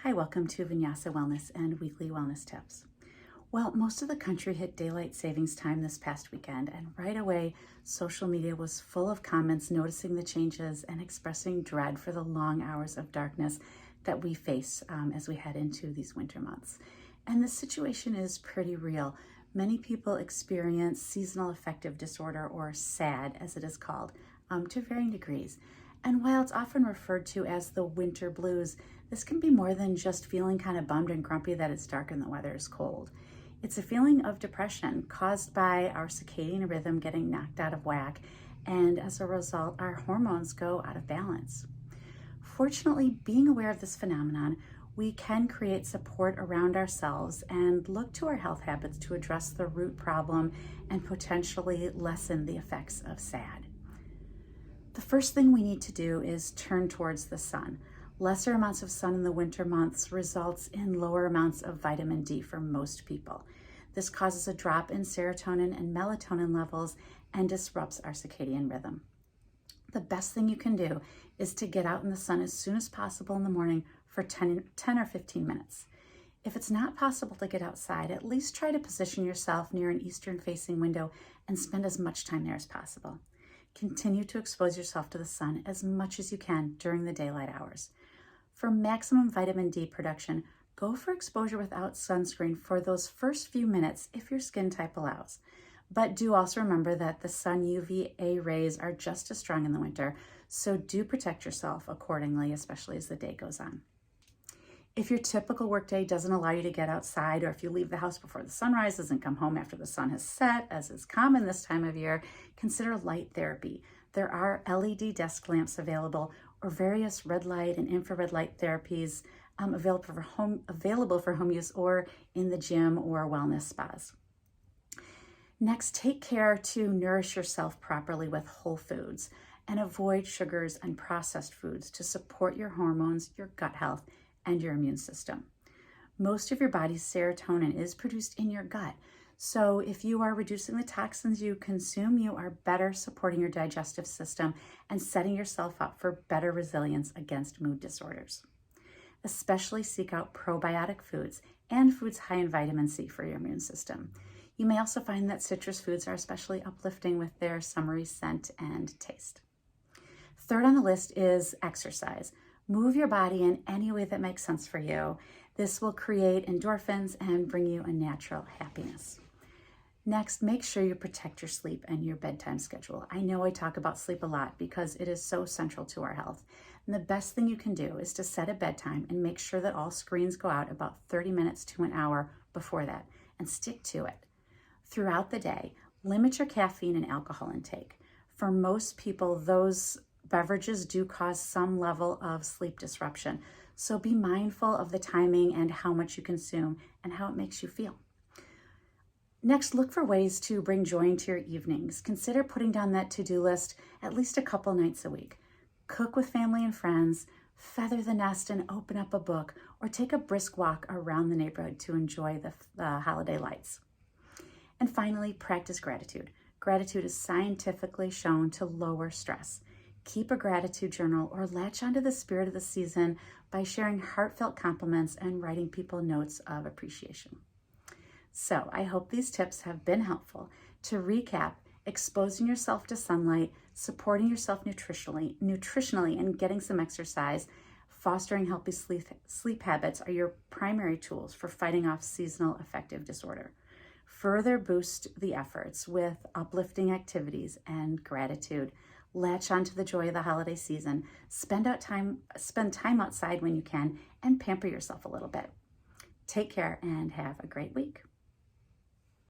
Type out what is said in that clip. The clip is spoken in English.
Hi, welcome to Vinyasa Wellness and Weekly Wellness Tips. Well, most of the country hit daylight savings time this past weekend, and right away, social media was full of comments noticing the changes and expressing dread for the long hours of darkness that we face as we head into these winter months. And the situation is pretty real. Many people experience seasonal affective disorder, or SAD as it is called, to varying degrees. And while it's often referred to as the winter blues, this can be more than just feeling kind of bummed and grumpy that it's dark and the weather is cold. It's a feeling of depression caused by our circadian rhythm getting knocked out of whack, and as a result, our hormones go out of balance. Fortunately, being aware of this phenomenon, we can create support around ourselves and look to our health habits to address the root problem and potentially lessen the effects of SAD. The first thing we need to do is turn towards the sun. Lesser amounts of sun in the winter months results in lower amounts of vitamin D for most people. This causes a drop in serotonin and melatonin levels and disrupts our circadian rhythm. The best thing you can do is to get out in the sun as soon as possible in the morning for 10 or 15 minutes. If it's not possible to get outside, at least try to position yourself near an eastern-facing window and spend as much time there as possible. Continue to expose yourself to the sun as much as you can during the daylight hours. For maximum vitamin D production, go for exposure without sunscreen for those first few minutes if your skin type allows. But do also remember that the sun UVA rays are just as strong in the winter, so do protect yourself accordingly, especially as the day goes on. If your typical workday doesn't allow you to get outside, or if you leave the house before the sun rises and come home after the sun has set, as is common this time of year, consider light therapy. There are LED desk lamps available, or various red light and infrared light therapies available for home use or in the gym or wellness spas. Next, take care to nourish yourself properly with whole foods and avoid sugars and processed foods to support your hormones, your gut health, and your immune system. Most of your body's serotonin is produced in your gut, so if you are reducing the toxins you consume, you are better supporting your digestive system and setting yourself up for better resilience against mood disorders. Especially seek out probiotic foods and foods high in vitamin C for your immune system. You may also find that citrus foods are especially uplifting with their summery scent and taste. Third on the list is exercise. Move your body in any way that makes sense for you. This will create endorphins and bring you a natural happiness. Next, make sure you protect your sleep and your bedtime schedule. I know I talk about sleep a lot because it is so central to our health. And the best thing you can do is to set a bedtime and make sure that all screens go out about 30 minutes to an hour before that, and stick to it. Throughout the day, limit your caffeine and alcohol intake. For most people, those beverages do cause some level of sleep disruption. So be mindful of the timing and how much you consume and how it makes you feel. Next, look for ways to bring joy into your evenings. Consider putting down that to-do list at least a couple nights a week. Cook with family and friends, feather the nest and open up a book, or take a brisk walk around the neighborhood to enjoy the holiday lights. And finally, practice gratitude. Gratitude is scientifically shown to lower stress. Keep a gratitude journal or latch onto the spirit of the season by sharing heartfelt compliments and writing people notes of appreciation. So I hope these tips have been helpful. To recap, exposing yourself to sunlight, supporting yourself nutritionally and getting some exercise, fostering healthy sleep habits are your primary tools for fighting off seasonal affective disorder. Further boost the efforts with uplifting activities and gratitude. Latch onto the joy of the holiday season. Spend time outside when you can, and pamper yourself a little bit. Take care and have a great week.